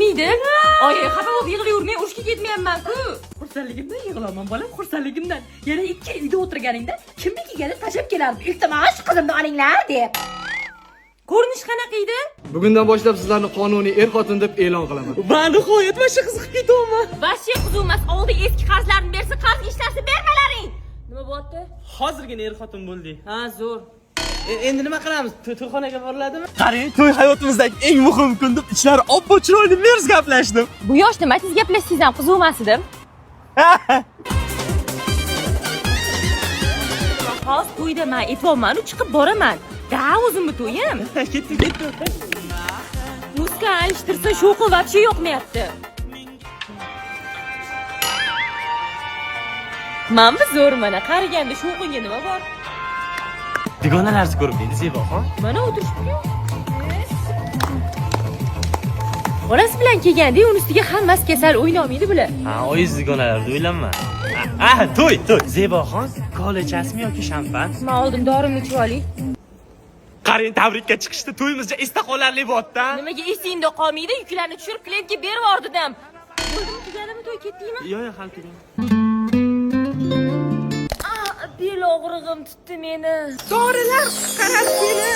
ketmaydi. Oy, xafa bo'lib yig'layvermay, urushga ketmayapman-ku. Xursandligimdan yig'laman, bolam, xursandligimdan. Yana 2 yil uyda o'tirganingda kimnikiga tashlab kelardim. Iltimos, qizimni olinglar deb. Ko'rinish qanaqa edi? Bugundan boshlab sizlarni qonuniy er-xotin deb e'lon qilaman. Va nihoyat vasha qiziqib ketyapman. Vasha qizumas, oldi eski qarzlarni bersa, qarzga ishlarsa bermalaring. Nima bo'pti? Hozirgina er-xotin bo'ldik. Ha, zo'r. Endi nima qilamiz? To'yxonaga boriladimi? Qarang, to'y hayotimizdagi eng muhim kun deb ichlari oppo chiroyli mers gaplashdim. Bu yoshda nima siz gaplashsangiz ham qiziqmas edim. Hozir to'yda men aytibman, chiqib boraman. Da, o'zimni to'yim. Ketdim. Muska alishtirsa sho'qi вообще yo'qmayapti. Menmi zo'rman, qaraganda sho'qinga nima bor? Dugonalarni ko'rib endi Zeboxon. Mana o'tirishibdi. Bolasi bilan kelganda uni ustiga hammasi kasal o'ynolmaydi bular. Ha, oyiz dugonalarni o'ylanma. To'y. Zeboxon, kolechasmi yoki shampan? Men oldim dorimni ichib oling. Qarang, tabrikka chiqishda to'yimizga esda qolarli bo'tda. Nimaga esingda qolmaydi? Yuklarni tushirib klientga berib yubordim. Bo'ldimi, tugadimi, to'y ketdingmi? Yo'q, hal tugan. Bel og'rig'im tutdi meni. Dorilar qarab keli.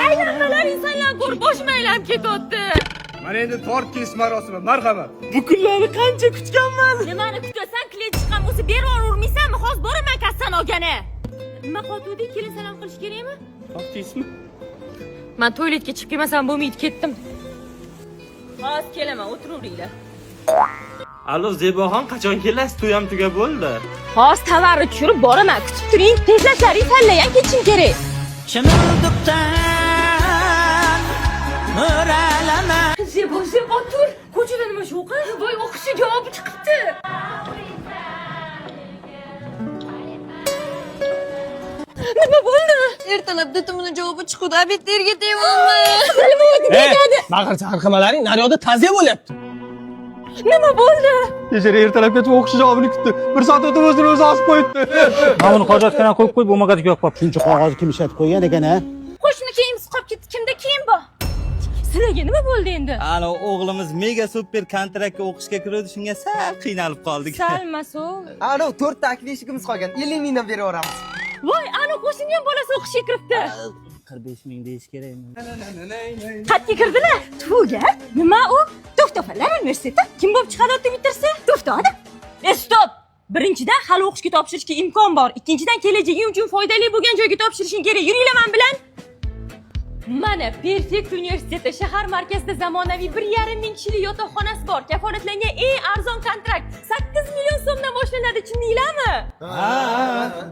Aylanmalar insonlar ko'rib boshim aylanib ketyapti. Mana endi tort kesish marosimi, marhamat. Bu kunlarni qancha kutganman. Nimani kutasan, klient chiqqan bo'lsa berib yubormaysanmi? Hozir boraman kassan olgani. Nima qotuvding? Kelin salom qilish kerakmi? Xo'pdingizmi? Men to'yletga chiqib kelmasam bo'lmaydi, ketdim. Hozir kelaman, o'tiravringlar. Allo, Zeboxon, qachon kelasiz? To'y ham tugab bo'ldi. Hozir tovarni tushirib boraman, kutib turing. Tezlashlaring tanlagan ketishim kerak. Zebo, tur. Ko'chada nima sho'qi? Voy, o'qishga javobi chiqibdi. Nima bo'ldi? Ertalabda tumini javobi chiqdi. Abitlarga deyapman. Baqir-chaqirmalaring naryoqda ta'ziya bo'lyapti. Nima bo'ldi? Kechara ertalabgacha o'qish javobini kutdi. 1 soat o'tib o'zini o'zi osib qo'yibdi. Mana buni hojatxonaga qo'yib qo'yib bo'lmag'at yo'q qolib. Shuncha qog'ozni kim ishlatib qo'ygan ekan-a? Qo'shni kiyimsiz qolib ketdi. Kimda kiyim bor? Sizlarga nima bo'ldi endi? Ana o'g'limiz mega super kontraktga o'qishga kirdi, shunga sal qiynalib qoldik. Salmaso. Ana 4 ta aklishimiz qolgan. 50 mingdan beraveramiz. Voy, ana qo'shni ham bolasi o'qishga kiribdi. 45 ming deyish kerakmi? Qayerga kirdilar? Tuga? Nima u? To'xtafalar universiteti. Kim bo'lib chiqadi bitirsa? To'xtadi. Stop. Birinchidan hali o'qishga topshirishga imkon bor. Ikkinchidan kelajaging uchun foydali bo'lgan joyga topshirishing kerak. Yuringlar men bilan. Mana Perfect universiteti shahar markazida zamonaviy 1,5 ming kishilik yotoqxonasi bor. Kafolatlangan eng arzon kontrakt 8 million so'mdan boshlanadi, tushundinglarmi?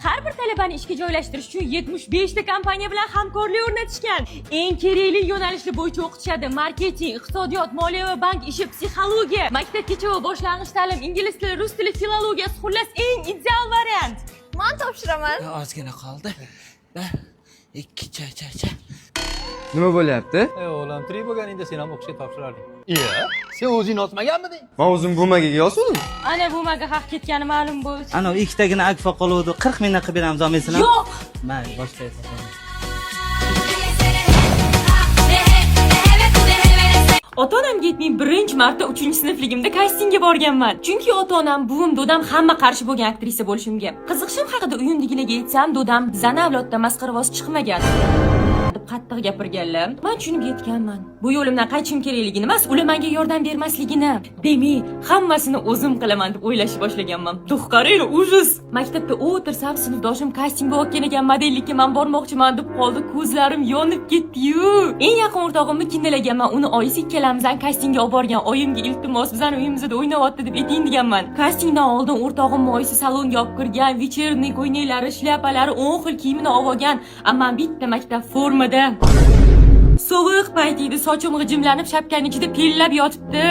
Har bir talabani ishga joylashtirish uchun 75 ta kompaniya bilan hamkorlik o'rnatishgan. Eng kerakli yo'nalishlar bo'yicha o'qitishadi: marketing, iqtisodiyot, moliya va bank ishi, psixologiya, maktabgacha va boshlang'ich ta'lim, ingliz tili, rus tili, filologiyasi, xullas eng ideal variant. Men topshiraman. Ozgina qoldi. 2 cha. Nima bo'lyapti? O'g'lim, tirik bo'lganingda sen ham o'qishga topshirarding. Sen o'zing yozmaganmiding? Men o'zim bo'lmagiga yozdim. Ana bu maga haq ketgani ma'lum bo'ldi. Ana ikkitagina akfa qoluvdi. 40 mingdan qilib beramiz, olmaysizlar? Yo'q. Mayli, boshlaymiz. Ota-onamga aytmay birinchi marta 3-sinfligimda kastingga borganman. Chunki ota-onam, buvim, dodam hamma qarshi bo'lgan aktrisa bo'lishimga. Qiziqishim haqida uyimdagilarga aytsam, dodam bizani avlodda masxaravoz chiqmagan deb qattiq gapirganlar. Men tushunib yetganman. Bu yo'limdan qaytishim kerakligini emas, ular menga yordam bermasligini. Demak, hammasini o'zim qilaman deb o'ylashni boshlaganman. Qarang, ujus. Maktabda o'tirsam, sinfdoshim kasting bo'layotgan ekan, modellikka men bormoqchiman deb qoldi. Ko'zlarim yonib ketdi-yu. Eng yaqin o'rtog'imni kindalaganman. Uni oyisi ikkalamizdan kastingga olib borgan. Oyimga iltimos, bizani uyimizda o'ynayapti deb ayting deganman. Kastingdan oldin o'rtog'imning oyisi salonga olib kirgan, вечерний ko'ynaklari, shlyapalari, 10 xil kiyimini olib olgan. Ammo bitta maktab formada. Sovuq payt edi, sochim g'ijimlanib, shapkaning ichida pillab yotibdi.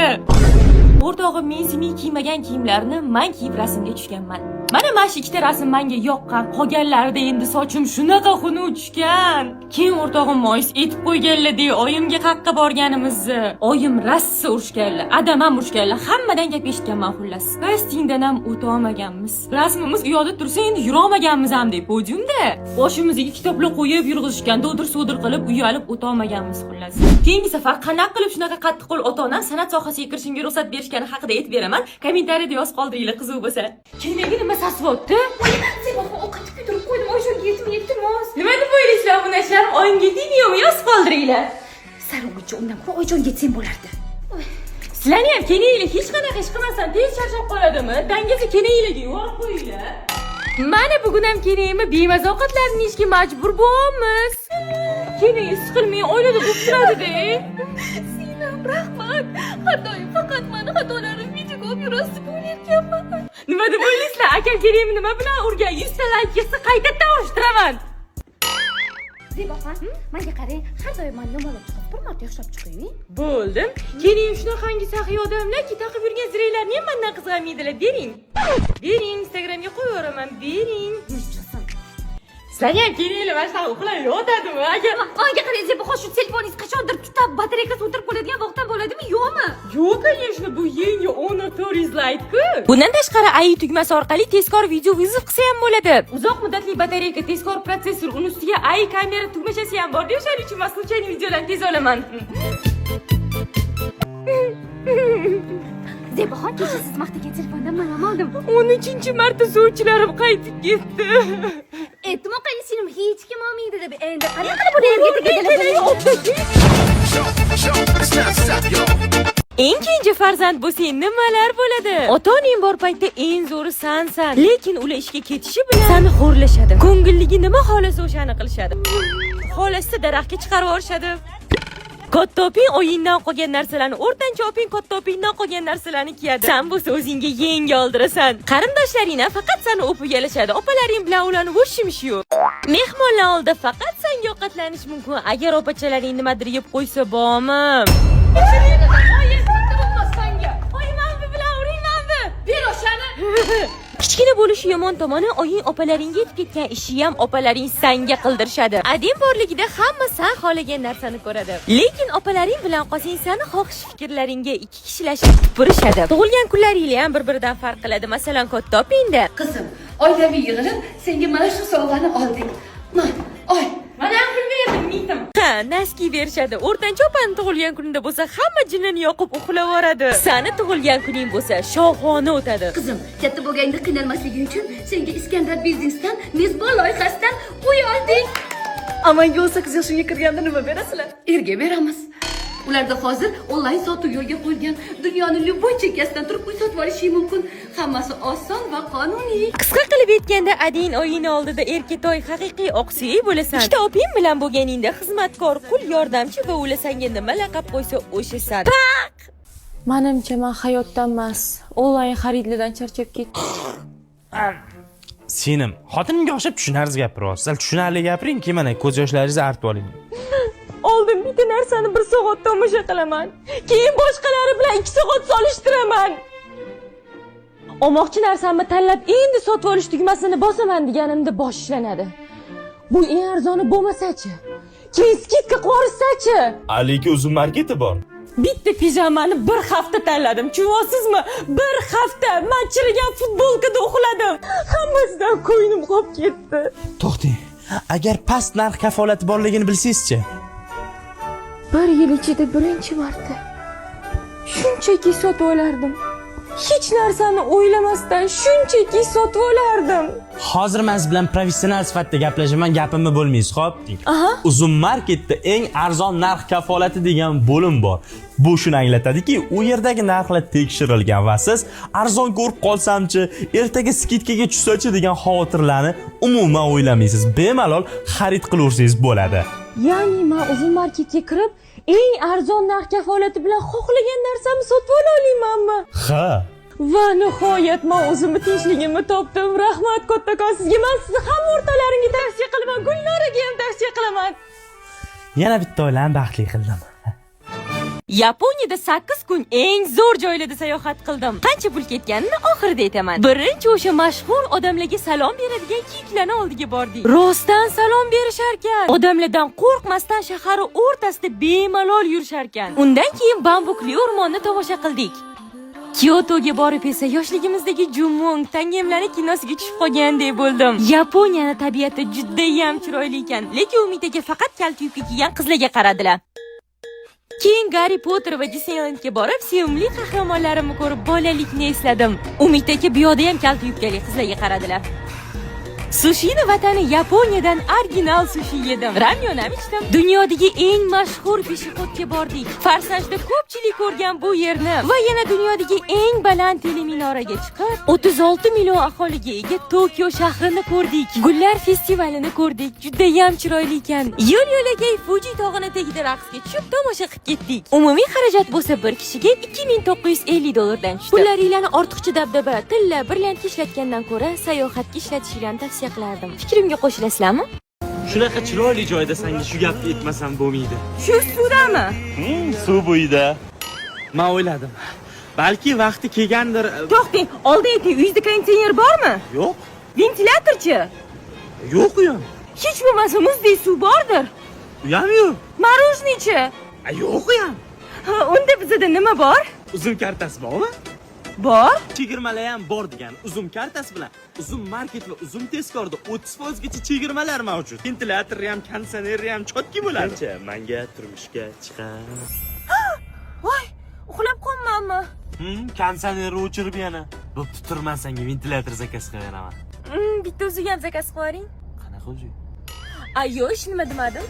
O'rtog'im men simiy kiymagan kiyimlarni men kiyib rasmga tushganman. mana shu ikkita rasm menga yoqqan. Qolganlarida endi sochim shunaqa xunuk tushgan. Keyin o'rtog'im moyis etib qo'yganlar-da, oyimga qaqqa borganimizni. Oyim rassa urishganlar, adam ham urishganlar. Hammadan gap eshitganman xullas. Kastingdan ham o'ta olmaganmiz. Rasmimiz u yoqda tursa endi yura olmaganmiz ham deb podiumda. Boshimizga kitoblar qo'yib yurg'izishgan, do'dir-so'dir qilib uyalib o'ta olmaganmiz xullas. Keyingi safar qanaqa qilib shunaqa qattiq qo'l ota-onam san'at sohasiga kirishimga ruxsat berishgani haqida aytib beraman. Kommentariyada yozib qoldiringlar qiziq bo'lsa. Keyingi nima sasvotdi? Ovqatni kuydirib qo'ydim, oshga yetmayapti mos. Nima deb o'ylaysizlar bu narsalarni? Oyimga tegmaymi? Yozib qoldiringlar. Sarog'uchi undan ko'ra oyjonga yetsang bo'lardi. Sizlarni ham kelinglar, hech qanaqa ish qilmasdan tez charchab qoladimi? Dangacha kelinglarga yuborib qo'yinglar. Mana bugun ham kelingmi? Bemaza ovqatlarni yeyishga majbur bo'lamiz. Keling, siqilmay oilada bo'lib turadi-da. Sinam, rahmat. Har doim faqat meni xatolarim videoga olib yurasiz deb o'ylayotganman. Nima deb o'ylaysizlar? Akam keling nima bilan urgan? 100 ta like kelsa qaytadan oshtiraman. Zebaxon, menga qarang, har doim meni yomonlab chiqib, bir marta yaxshilab chiqing. Bo'ldim. Keling, shunaqangi saxiy odamlarki taqib yurgan ziraylarni ham mendan qizg'anmaydilar. Bering. Bering, Instagramga qo'yaveraman. Bering. Sizlarga ham kelinglar, mana shunaqa uxlab yotadimi? Agar menga qarang, Zebaxon, shu telefoningiz qachondir tutab, batareykasi o'tirib qoladigan vaqtda bo'ladimi, yo'qmi? Yo'q, конечно, bu yangi Honor 400 Lite-ku. Bundan tashqari AI tugmasi orqali tezkor video vizov qilsa ham bo'ladi. Uzoq muddatli batareyka, tezkor protsessor, uning ustiga AI kamera tugmachasi ham bor. O'shaning uchun men случайный videolarni tez olaman. Zebaxon, kecha siz maqtagan telefondan men ham oldim. 13-marta sovchilarim qaytib ketdi. Ehtimol qaysinim hech kim olmaydi deb endi qanaqa qilib buni yerga tegadi? Eng kenja farzand bo'lsang nimalar bo'ladi? Ota-onang bor paytda eng zo'ri sensan. Lekin ular ishga ketishi bilan seni xo'rlashadi. Ko'ngilligi nima xolasa o'shani qilishadi. Xolasa daraxtga chiqarib yuborishadi. Katta oping o'yindan qolgan narsalarni, o'rtancha oping katta opingdan qolgan narsalarni kiyadi. Sen bo'lsa o'zingga yangi oldirasan. Qarindoshlaringdan faqat seni o'pib yalashadi. Opalaring bilan ularni voshimish yo'q. Mehmonlar oldida faqat senga ovqatlanish mumkin. Agar opachalaring nimadir yeb qo'ysa bormi? Kichkina bo'lishi yomon tomoni, oying opalaringga yetib ketgan ishi ham opalaring senga qildirishadi. Adem borligida hamma sen xohlagan narsani ko'radi. Lekin opalaring bilan qolsang, seni xohish fikrlaringga ikki kishilashib tupurishadi. Tug'ilgan kunlaringlar ham bir-biridan farq qiladi. Masalan, katta opingda. Qizim, oilaviy yig'ilib senga mana shu sovg'ani oldik. Oy, Mana ham pul berdim, mitim. Ha, naski berishadi. O'rtancha opani tug'ilgan kunida bo'lsa, hamma jinini yoqib uxlab yoradi. Sani tug'ilgan kuning bo'lsa, shohona o'tadi. qizim, katta bo'lganda qiynalmasliging uchun senga Iskandar biznesdan mezbon loyihasidan uy oldik. Amalga 18 yoshimga kirganda nima berasizlar? Erga beramiz. Ularda hozir onlayn sotuv yo'lga qo'yilgan. Dunyoni любой chekkasidan turib uy sotib olishi mumkin. Hammasi oson va qonuniy. Qisqa qilib aytganda, adin oyini oldida erkatoy haqiqiy oqsuyi bo'lasan. Ikkita oping bilan bo'lganingda xizmatkor, qul, yordamchi va ular senga nima laqab qo'ysa o'shasan. Menimcha men hayotdan emas, onlayn xaridlardan charchab ketdim. Senim xotinimga o'xshab tushunarsiz gapiryapsiz. Sal tushunarli gapiring, keyin mana ko'z yoshlaringizni artib oling. Oldin bitta narsani 1 soat tomosha qilaman. Keyin boshqalari bilan 2 soat solishtiraman. Olmoqchi narsamni tanlab endi sotib olish tugmasini bosaman deganimda boshlanadi. Bu eng arzoni bo'lmasa-chi? Keyin skidka qo'rishsa-chi? Aliki uzun marketi bor. Bitta pijamani 1 hafta tanladim. Tushunasizmi? 1 hafta men chirigan futbolkada uxladim. Hammasidan ko'nglim qolib ketdi. To'xting. Agar past narx kafolati borligini bilsangiz-chi? 1 yil ichida birinchi marta shunchaki sotib olardim. Hech narsani o'ylamasdan shunchaki sotib olardim. Hozir men siz bilan professional sifatida gaplashaman, gapimni bo'lmaysiz, xo'p? Uzun marketda eng arzon narx kafolati degan bo'lim bor. Bu shuni anglatadiki, u yerdagi narxlar tekshirilgan va siz arzon ko'rib qolsamchi, ertaga skidkaga tushsachi degan xavotirlarni umuman o'ylamaysiz. Bemalol xarid qilaversangiz bo'ladi. Ya'ni men uzun marketga kirib, eng arzon narx kafolati bilan xohlagan narsamni sotib ola olamanmi? Ha. Va nihoyat men o'zimni tinchligimni topdim. Rahmat kattakon sizga. Men sizni hamma o'rtalaringga tavsiya qilaman. Gulnoraga ham tavsiya qilaman. Yana bitta oilani baxtli qildim. Yaponiyada 8 kun eng zo'r joylarda sayohat qildim. Qancha pul ketganini oxirida aytaman. Birinchi o'sha mashhur odamlarga salom beradigan kiyiklarni oldiga bordik. Rostdan salom berishar ekan. Odamlardan qo'rqmasdan shahar o'rtasida bemalol yurishar ekan. Undan keyin bambukli o'rmonni tomosha qildik. Kyotoga borib esa yoshligimizdagi Jumong tangemlari kinosiga tushib qolgandek bo'ldim. Yaponiyani tabiati juda ham chiroyli ekan, lekin Umidga faqat kalta yubka kiygan qizlarga qaradilar. Keyin Harry Potter va Disneylandga borib, sevimli qahramonlarimni ko'rib bolalikni esladim. Umid aka bu yoqda ham kalta yubkali qizlarga qaradilar. Sushini vatani Yaponiyadan original sushi yedim. Ramyon ham ichdim. Dunyodagi eng mashhur peshixodga bordik. Farsajda ko'pchilik ko'rgan bu yerni va yana dunyodagi eng baland teleminoraga chiqib, 36 million aholiga ega Tokio shahrini ko'rdik. Gullar festivalini ko'rdik. Juda ham chiroyli ekan. Yo'l-yo'lakay Fuji tog'ini tagida raqsga tushib tomosha qilib ketdik. Umumiy xarajat bo'lsa bir kishiga $2950 dan tushdi. Pullaringlarni ortiqcha dabdaba, tilla, brilliant ishlatgandan ko'ra sayohatga ishlatishinglarni tavsiya qilardim. Fikrimga qo'shilasizlarmi? Shunaqa chiroyli joyda senga shu gapni aytmasam bo'lmaydi. Shu suvdami? Suv bo'yida. Men o'yladim. Balki vaqti kelgandir. To'xting, oldin ayting, uyingizda konditsioner bormi? Yo'q. Ventilyatorchi? Yo'q u ham. Hech bo'lmasa muzdek suv bordir. U ham yo'q. Marojnichi? Yo'q u ham. Unda bizda nima bor? Uzum kartasi bormi? Bor. Chegirmalar ham bor degan. Uzum kartasi bilan Uzum market va Uzum tezkorda 30% gacha chegirmalar mavjud. Ventilyator ham, konditsioner ham chotki bo'ladi. Qancha menga turmushga chiqar. Voy, uxlab qolmanmi? Konditsionerni o'chirib yana. Bo'pti, turman senga ventilyator zakaz qilib beraman. Bitta o'ziga ham zakaz qilib yuboring. Qanaqa o'zi? Yo'q, hech nima demadim.